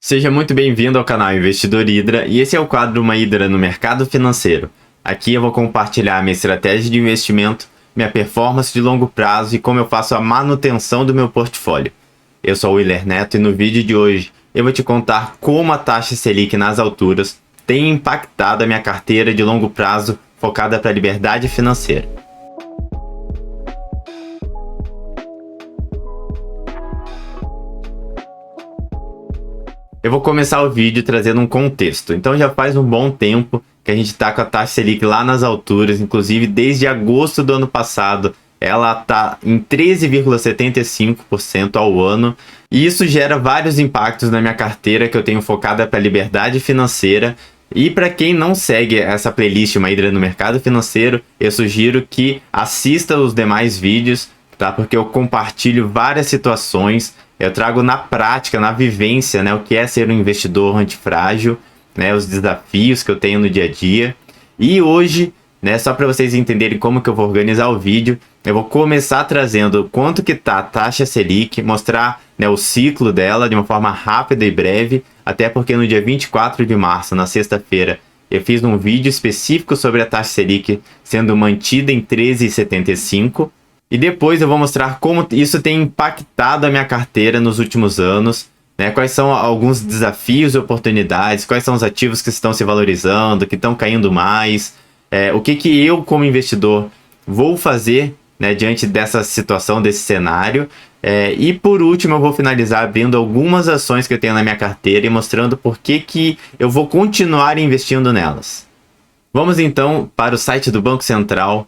Seja muito bem-vindo ao canal Investidor Hydra e esse é o quadro Uma Hydra no Mercado Financeiro. Aqui eu vou compartilhar minha estratégia de investimento, minha performance de longo prazo e como eu faço a manutenção do meu portfólio. Eu sou o Willer Neto e no vídeo de hoje eu vou te contar como a taxa Selic nas alturas tem impactado a minha carteira de longo prazo focada para a liberdade financeira. Eu vou começar o vídeo trazendo um contexto. Então já faz um bom tempo que a gente está com a taxa Selic lá nas alturas, inclusive desde agosto do ano passado ela está em 13,75% ao ano, e isso gera vários impactos na minha carteira que eu tenho focada para a liberdade financeira. E para quem não segue essa playlist Uma Hydra no Mercado Financeiro, eu sugiro que assista os demais vídeos, tá? Porque eu compartilho várias situações, eu trago na prática, na vivência, né, o que é ser um investidor antifrágil, né, os desafios que eu tenho no dia a dia. E hoje, né, só para vocês entenderem como que eu vou organizar o vídeo, eu vou começar trazendo quanto que tá a taxa Selic, mostrar, né, o ciclo dela de uma forma rápida e breve, até porque no dia 24 de março, na sexta-feira, eu fiz um vídeo específico sobre a taxa Selic sendo mantida em 13,75%. E depois eu vou mostrar como isso tem impactado a minha carteira nos últimos anos, né? Quais são alguns desafios e oportunidades, quais são os ativos que estão se valorizando, que estão caindo mais, o que eu como investidor vou fazer, né, diante dessa situação, desse cenário. E por último eu vou finalizar abrindo algumas ações que eu tenho na minha carteira e mostrando por que eu vou continuar investindo nelas. Vamos então para o site do Banco Central,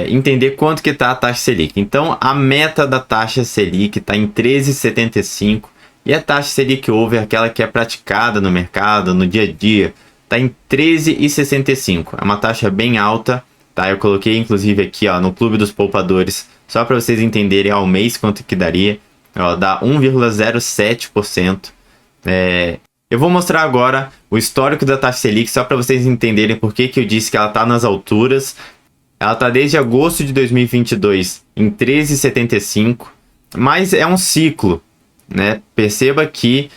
entender quanto que está a taxa Selic. Então a meta da taxa Selic está em 13,75 e a taxa Selic over, aquela que é praticada no mercado, no dia a dia, está em 13,65. É uma taxa bem alta, tá? Eu coloquei inclusive aqui, ó, no Clube dos Poupadores, só para vocês entenderem ao mês quanto que daria. Ó, dá 1,07%. Eu vou mostrar agora o histórico da taxa Selic, só para vocês entenderem por que eu disse que ela está nas alturas. Ela está desde agosto de 2022 em 13,75, mas é um ciclo, né? Perceba que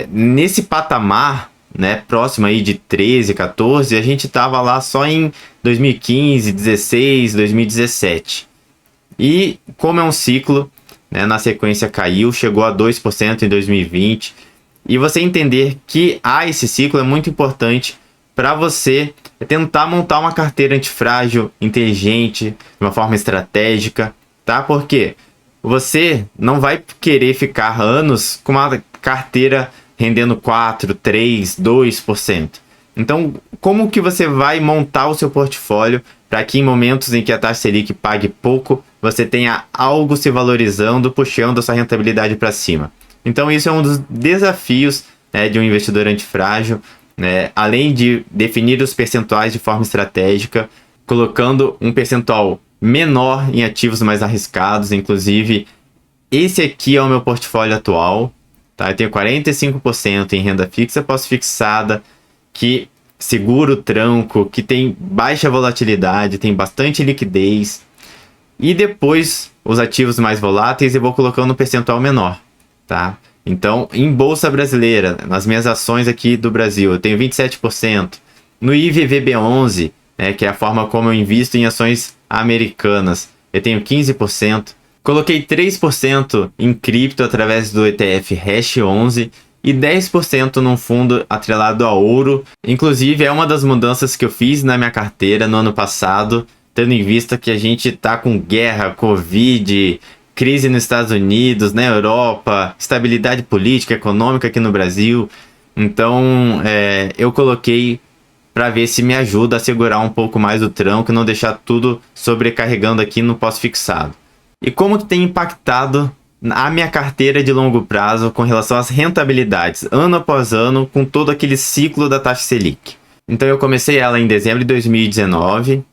nesse patamar, né, próximo aí de 13, 14, a gente estava lá só em 2015, 16, 2017. E como é um ciclo, né, na sequência caiu, chegou a 2% em 2020. E você entender que há esse ciclo é muito importante para você tentar montar uma carteira antifrágil inteligente, de uma forma estratégica, tá? Porque você não vai querer ficar anos com uma carteira rendendo 4, 3, 2%. Então, como que você vai montar o seu portfólio para que em momentos em que a taxa Selic pague pouco, você tenha algo se valorizando, puxando a sua rentabilidade para cima? Então, isso é um dos desafios, né, de um investidor antifrágil. Além de definir os percentuais de forma estratégica, colocando um percentual menor em ativos mais arriscados. Inclusive, esse aqui é o meu portfólio atual, tá? Eu tenho 45% em renda fixa pós-fixada, que segura o tranco, que tem baixa volatilidade, tem bastante liquidez. E depois, os ativos mais voláteis eu vou colocando um percentual menor, tá? Então, em Bolsa Brasileira, nas minhas ações aqui do Brasil, eu tenho 27%. No IVVB11, né, que é a forma como eu invisto em ações americanas, eu tenho 15%. Coloquei 3% em cripto através do ETF Hash11 e 10% num fundo atrelado a ouro. Inclusive, é uma das mudanças que eu fiz na minha carteira no ano passado, tendo em vista que a gente está com guerra, Covid, crise nos Estados Unidos, na Europa, estabilidade política, econômica aqui no Brasil. Então, eu coloquei para ver se me ajuda a segurar um pouco mais o tranco e não deixar tudo sobrecarregando aqui no pós-fixado. E como que tem impactado a minha carteira de longo prazo com relação às rentabilidades, ano após ano, com todo aquele ciclo da taxa Selic? Então, eu comecei ela em dezembro de 2019,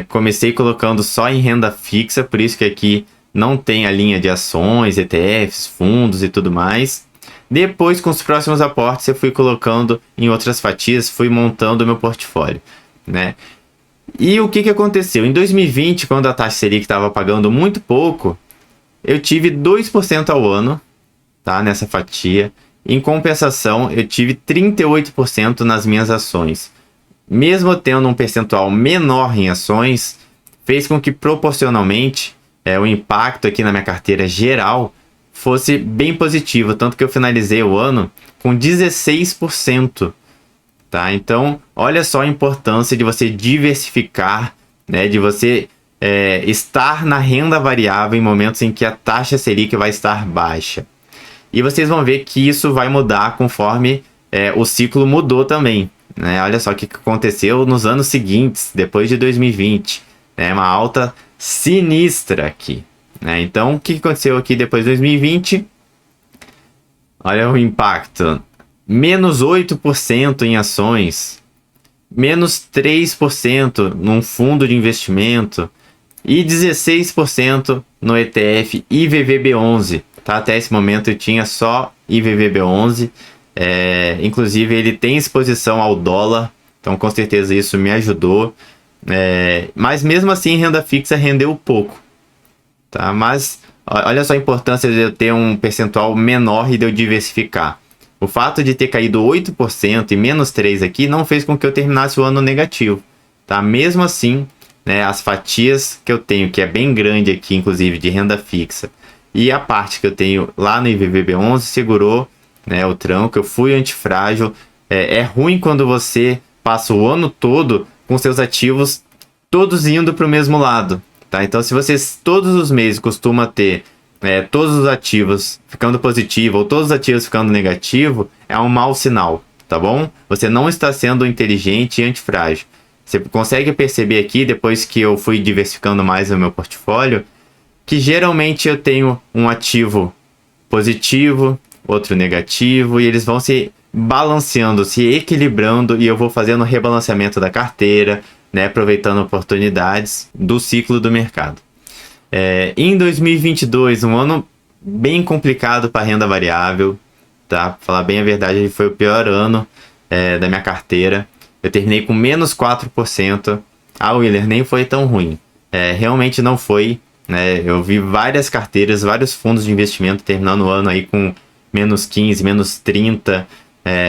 comecei colocando só em renda fixa, por isso que aqui não tem a linha de ações, ETFs, fundos e tudo mais. Depois, com os próximos aportes, eu fui colocando em outras fatias, fui montando o meu portfólio, né? E o que aconteceu? Em 2020, quando a taxa Selic estava pagando muito pouco, eu tive 2% ao ano, tá? Nessa fatia. Em compensação, eu tive 38% nas minhas ações. Mesmo tendo um percentual menor em ações, fez com que proporcionalmente o impacto aqui na minha carteira geral fosse bem positivo, tanto que eu finalizei o ano com 16%. Tá? Então, olha só a importância de você diversificar, né? De você estar na renda variável em momentos em que a taxa Selic vai estar baixa. E vocês vão ver que isso vai mudar conforme o ciclo mudou também. Né? Olha só o que aconteceu nos anos seguintes, depois de 2020. Né? Uma alta sinistra aqui. Né? Então, o que aconteceu aqui depois de 2020? Olha o impacto. Menos 8% em ações. Menos 3% num fundo de investimento. E 16% no ETF IVVB11. Tá? Até esse momento eu tinha só IVVB11. Inclusive ele tem exposição ao dólar. Então com certeza isso me ajudou. Mas mesmo assim renda fixa rendeu pouco. Tá? Mas olha só a importância de eu ter um percentual menor e de eu diversificar. O fato de ter caído 8% e menos 3% aqui não fez com que eu terminasse o ano negativo. Tá? Mesmo assim, né, as fatias que eu tenho, que é bem grande aqui, inclusive de renda fixa, e a parte que eu tenho lá no IVVB11 segurou, né, o tranco. Eu fui antifrágil. É ruim quando você passa o ano todo com seus ativos todos indo para o mesmo lado. Tá? Então, se você todos os meses costuma ter todos os ativos ficando positivo ou todos os ativos ficando negativo, é um mau sinal, tá bom? Você não está sendo inteligente e antifrágil. Você consegue perceber aqui, depois que eu fui diversificando mais o meu portfólio, que geralmente eu tenho um ativo positivo, outro negativo, e eles vão se balanceando, se equilibrando, e eu vou fazendo o rebalanceamento da carteira, né, aproveitando oportunidades do ciclo do mercado. Em 2022, um ano bem complicado para renda variável, tá? Pra falar bem a verdade, foi o pior ano da minha carteira. Eu terminei com menos 4%. Willer, nem foi tão ruim. Realmente não foi. Né? Eu vi várias carteiras, vários fundos de investimento terminando o ano aí com menos 15%, menos 30%.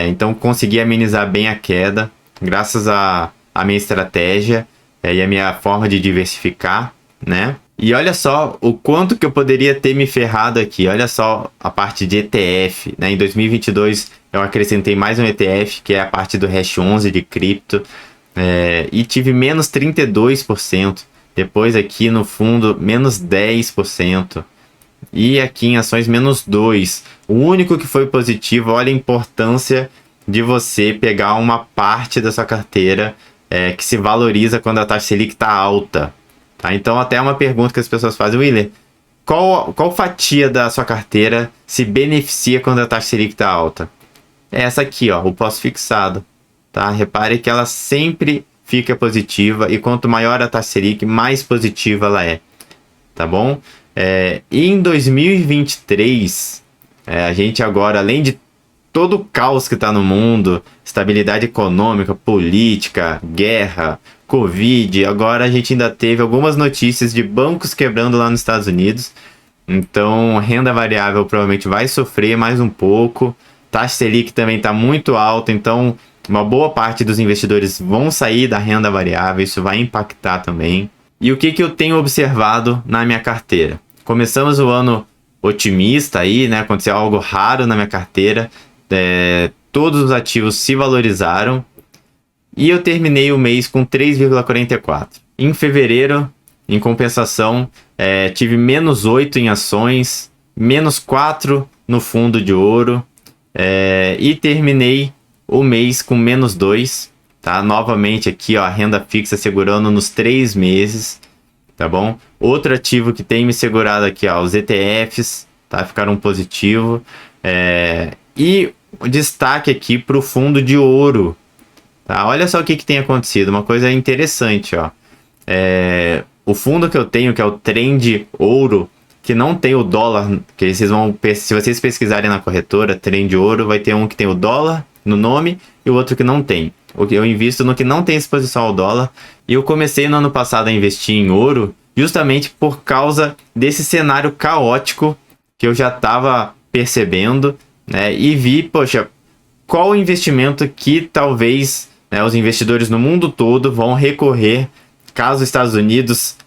Então consegui amenizar bem a queda, graças à minha estratégia e à minha forma de diversificar, né? E olha só o quanto que eu poderia ter me ferrado aqui. Olha só a parte de ETF. Né? Em 2022 eu acrescentei mais um ETF, que é a parte do Hash 11 de cripto. E tive menos 32%. Depois aqui no fundo, menos 10%. E aqui em ações, menos 2%. O único que foi positivo, olha a importância de você pegar uma parte da sua carteira que se valoriza quando a taxa Selic está alta. Tá? Então, até uma pergunta que as pessoas fazem, Willer, qual fatia da sua carteira se beneficia quando a taxa Selic está alta? É essa aqui, ó, o pós-fixado. Tá? Repare que ela sempre fica positiva, e quanto maior a taxa Selic, mais positiva ela é. Tá bom? E em 2023, a gente agora, além de todo o caos que está no mundo, estabilidade econômica, política, guerra, Covid, agora a gente ainda teve algumas notícias de bancos quebrando lá nos Estados Unidos. Então, renda variável provavelmente vai sofrer mais um pouco. Taxa Selic também está muito alta, então uma boa parte dos investidores vão sair da renda variável, isso vai impactar também. E o que eu tenho observado na minha carteira? Começamos o ano otimista aí, né? Aconteceu algo raro na minha carteira. Todos os ativos se valorizaram. E eu terminei o mês com 3,44. Em fevereiro, em compensação, tive menos 8 em ações, menos 4 no fundo de ouro. E terminei o mês com menos 2. Tá? Novamente aqui, ó, a renda fixa segurando nos 3 meses. Tá bom? Outro ativo que tem me segurado aqui, ó, os ETFs, tá? Ficaram positivo. E o destaque aqui para o fundo de ouro. Tá? Olha só o que tem acontecido, uma coisa interessante, ó. O fundo que eu tenho, que é o Trend Ouro, que não tem o dólar, que vocês vão, se vocês pesquisarem na corretora, Trend Ouro, vai ter um que tem o dólar no nome e o outro que não tem. Eu invisto no que não tem exposição ao dólar, e eu comecei no ano passado a investir em ouro justamente por causa desse cenário caótico que eu já estava percebendo, né, e vi, poxa, qual o investimento que talvez, né, os investidores no mundo todo vão recorrer caso os Estados Unidos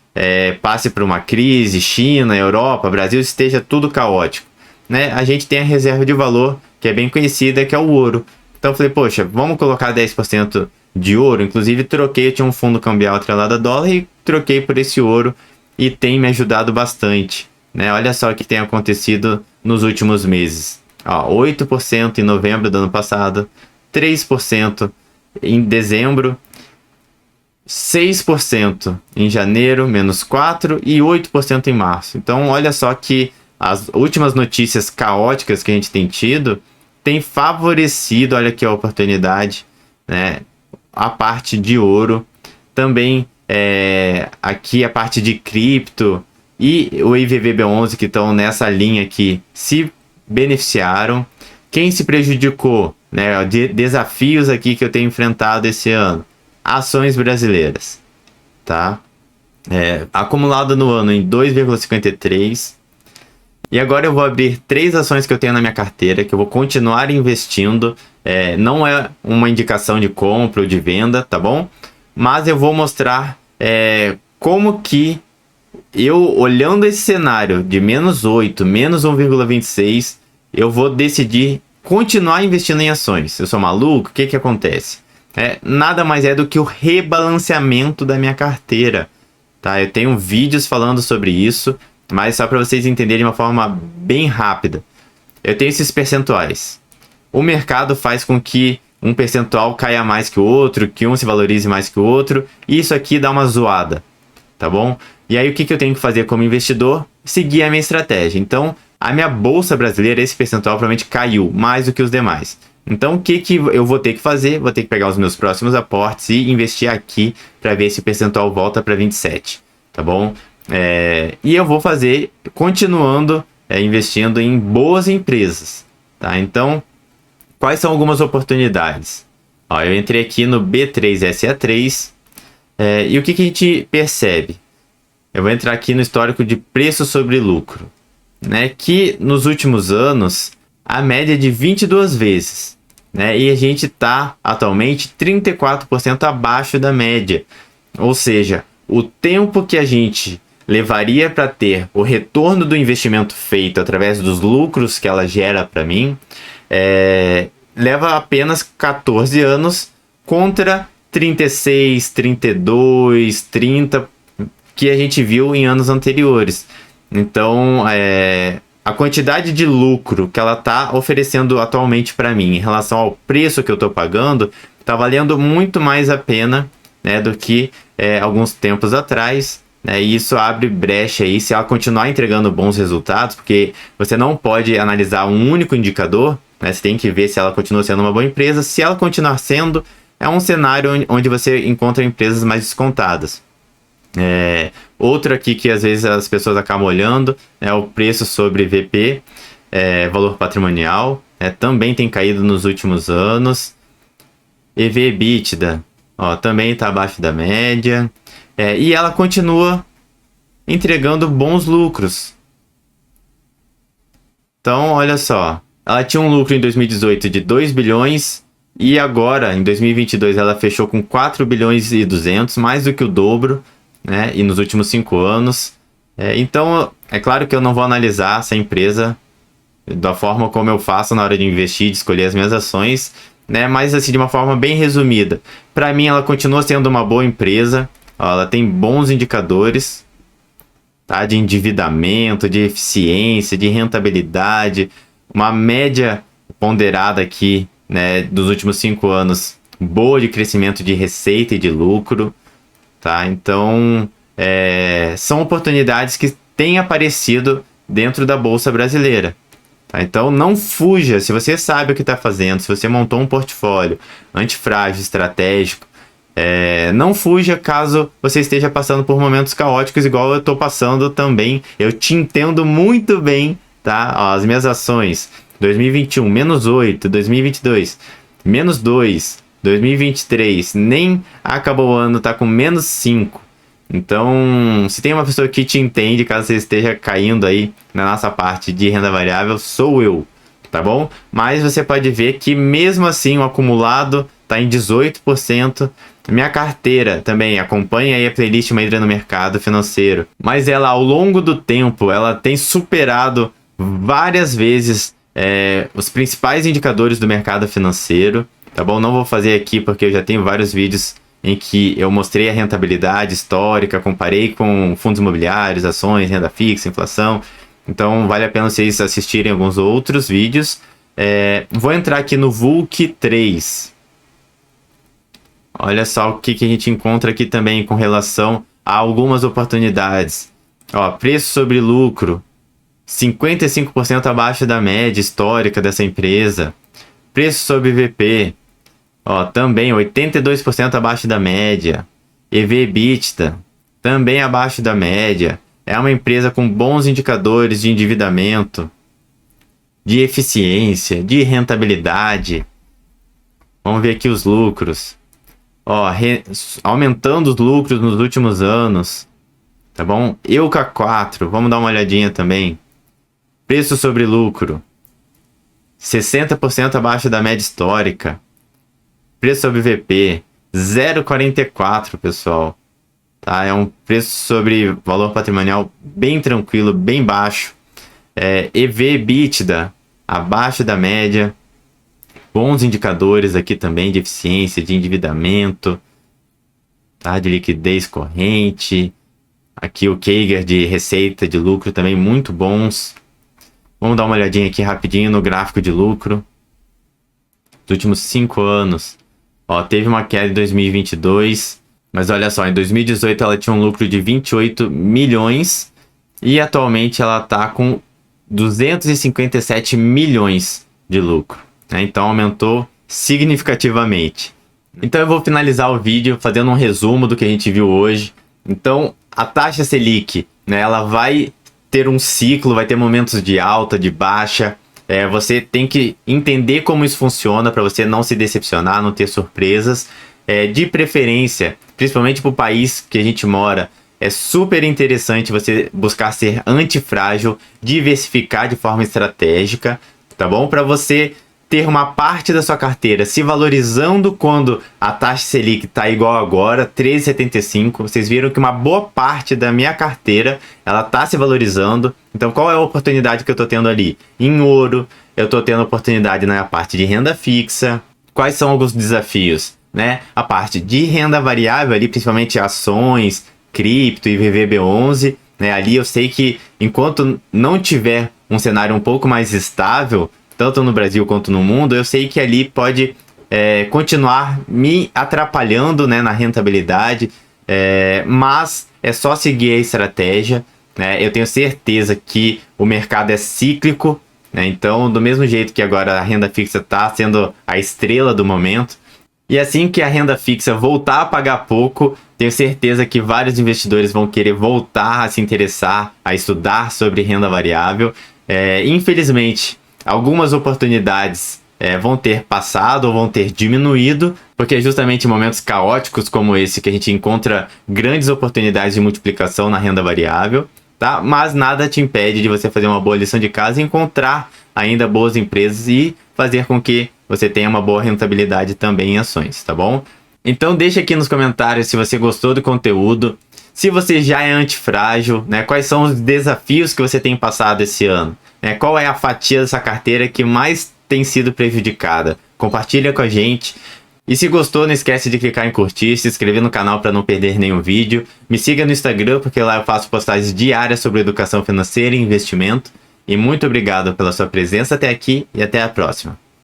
passe por uma crise, China, Europa, Brasil, esteja tudo caótico. Né? A gente tem a reserva de valor, que é bem conhecida, que é o ouro. Então eu falei, poxa, vamos colocar 10% de ouro. Inclusive troquei, eu tinha um fundo cambial atrelado a dólar e troquei por esse ouro e tem me ajudado bastante. Né? Olha só o que tem acontecido nos últimos meses. Ó, 8% em novembro do ano passado, 3% em dezembro, 6% em janeiro, menos 4% e 8% em março. Então, olha só que as últimas notícias caóticas que a gente tem tido tem favorecido, olha aqui a oportunidade, né? A parte de ouro, também aqui a parte de cripto e o IVVB11 que estão nessa linha aqui se beneficiaram. Quem se prejudicou, né? Desafios aqui que eu tenho enfrentado esse ano. Ações brasileiras, tá? Acumulado no ano em 2,53. E agora eu vou abrir 3 ações que eu tenho na minha carteira, que eu vou continuar investindo. Não é uma indicação de compra ou de venda, tá bom? Mas eu vou mostrar como que eu, olhando esse cenário de menos 8, menos 1,26, eu vou decidir continuar investindo em ações. Eu sou maluco? O que que acontece? Nada mais é do que o rebalanceamento da minha carteira, tá? Eu tenho vídeos falando sobre isso, mas só para vocês entenderem de uma forma bem rápida. Eu tenho esses percentuais. O mercado faz com que um percentual caia mais que o outro, que um se valorize mais que o outro, e isso aqui dá uma zoada, tá bom? E aí o que eu tenho que fazer como investidor? Seguir a minha estratégia. Então, a minha bolsa brasileira, esse percentual provavelmente caiu mais do que os demais. Então, o que eu vou ter que fazer? Vou ter que pegar os meus próximos aportes e investir aqui para ver se o percentual volta para 27, tá bom? E eu vou fazer continuando investindo em boas empresas, tá? Então, quais são algumas oportunidades? Ó, eu entrei aqui no B3SA3 e o que a gente percebe? Eu vou entrar aqui no histórico de preço sobre lucro, né? Que nos últimos anos a média é de 22 vezes, né? E a gente está atualmente 34% abaixo da média. Ou seja, o tempo que a gente levaria para ter o retorno do investimento feito através dos lucros que ela gera para mim, leva apenas 14 anos contra 36, 32, 30 que a gente viu em anos anteriores. Então, a quantidade de lucro que ela está oferecendo atualmente para mim em relação ao preço que eu estou pagando está valendo muito mais a pena, né, do que alguns tempos atrás, né, e isso abre brecha aí se ela continuar entregando bons resultados, porque você não pode analisar um único indicador, né, você tem que ver se ela continua sendo uma boa empresa. Se ela continuar sendo, é um cenário onde você encontra empresas mais descontadas. Outro aqui que às vezes as pessoas acabam olhando é o preço sobre VP, valor patrimonial, também tem caído nos últimos anos. EV/EBITDA, ó, também está abaixo da média, e ela continua entregando bons lucros. Então, olha só, ela tinha um lucro em 2018 de 2 bilhões e agora, em 2022, ela fechou com 4 bilhões e 200, mais do que o dobro, né? E nos últimos 5 anos. Então, é claro que eu não vou analisar essa empresa da forma como eu faço na hora de investir, de escolher as minhas ações, né? Mas assim, de uma forma bem resumida. Para mim, ela continua sendo uma boa empresa. Ó, ela tem bons indicadores, tá? De endividamento, de eficiência, de rentabilidade. Uma média ponderada aqui, né, dos últimos 5 anos, boa de crescimento de receita e de lucro. Tá? Então, são oportunidades que têm aparecido dentro da Bolsa Brasileira. Tá? Então, não fuja. Se você sabe o que está fazendo, se você montou um portfólio antifrágil, estratégico, não fuja caso você esteja passando por momentos caóticos, igual eu estou passando também. Eu te entendo muito bem, tá? Ó, as minhas ações, 2021, menos 8, 2022, menos 2, 2023, nem acabou o ano, tá com menos 5. Então, se tem uma pessoa que te entende, caso você esteja caindo aí na nossa parte de renda variável, sou eu, tá bom? Mas você pode ver que mesmo assim o acumulado está em 18%. Minha carteira também acompanha aí a playlist Uma Hidra no Mercado Financeiro, mas ela ao longo do tempo ela tem superado várias vezes os principais indicadores do mercado financeiro, tá bom? Não vou fazer aqui porque eu já tenho vários vídeos em que eu mostrei a rentabilidade histórica, comparei com fundos imobiliários, ações, renda fixa, inflação. Então vale a pena vocês assistirem alguns outros vídeos. Vou entrar aqui no VULC 3. Olha só o que a gente encontra aqui também com relação a algumas oportunidades. Ó, preço sobre lucro, 55% abaixo da média histórica dessa empresa. Preço sobre VP, ó, também 82% abaixo da média. EV/EBITDA, também abaixo da média. É uma empresa com bons indicadores de endividamento, de eficiência, de rentabilidade. Vamos ver aqui os lucros. Ó, aumentando os lucros nos últimos anos, tá bom? EUCA 4, vamos dar uma olhadinha também. Preço sobre lucro, 60% abaixo da média histórica. Preço sobre VP, 0,44, pessoal. Tá? É um preço sobre valor patrimonial bem tranquilo, bem baixo. EV/EBITDA, abaixo da média. Bons indicadores aqui também de eficiência, de endividamento, tá? De liquidez corrente. Aqui o CAGR de receita, de lucro também muito bons. Vamos dar uma olhadinha aqui rapidinho no gráfico de lucro. Dos últimos 5 anos. Ó, teve uma queda em 2022, mas olha só, em 2018 ela tinha um lucro de 28 milhões e atualmente ela está com 257 milhões de lucro. Então aumentou significativamente. Então eu vou finalizar o vídeo fazendo um resumo do que a gente viu hoje. Então a taxa Selic, né, ela vai ter um ciclo, vai ter momentos de alta, de baixa. Você tem que entender como isso funciona para você não se decepcionar, não ter surpresas. De preferência, principalmente para o país que a gente mora, é super interessante você buscar ser antifrágil, diversificar de forma estratégica, tá bom? Para você ter uma parte da sua carteira se valorizando quando a taxa Selic está igual agora, 13,75. Vocês viram que uma boa parte da minha carteira ela está se valorizando. Então qual é a oportunidade que eu estou tendo ali? Em ouro, eu estou tendo oportunidade na parte de renda fixa. Quais são alguns desafios? Né? A parte de renda variável ali, principalmente ações, cripto e VVB11. Né? Ali eu sei que enquanto não tiver um cenário um pouco mais estável, tanto no Brasil quanto no mundo, eu sei que ali pode continuar me atrapalhando, né, na rentabilidade, mas é só seguir a estratégia, né? Eu tenho certeza que o mercado é cíclico, né? Então, do mesmo jeito que agora a renda fixa está sendo a estrela do momento, e assim que a renda fixa voltar a pagar pouco, tenho certeza que vários investidores vão querer voltar a se interessar, a estudar sobre renda variável. Infelizmente, algumas oportunidades vão ter passado ou vão ter diminuído, porque é justamente em momentos caóticos como esse que a gente encontra grandes oportunidades de multiplicação na renda variável, tá? Mas nada te impede de você fazer uma boa lição de casa e encontrar ainda boas empresas e fazer com que você tenha uma boa rentabilidade também em ações, tá bom? Então deixa aqui nos comentários se você gostou do conteúdo, se você já é antifrágil, né? Quais são os desafios que você tem passado esse ano? Qual é a fatia dessa carteira que mais tem sido prejudicada? Compartilha com a gente. E se gostou, não esquece de clicar em curtir, se inscrever no canal para não perder nenhum vídeo. Me siga no Instagram, porque lá eu faço postagens diárias sobre educação financeira e investimento. E muito obrigado pela sua presença até aqui e até a próxima.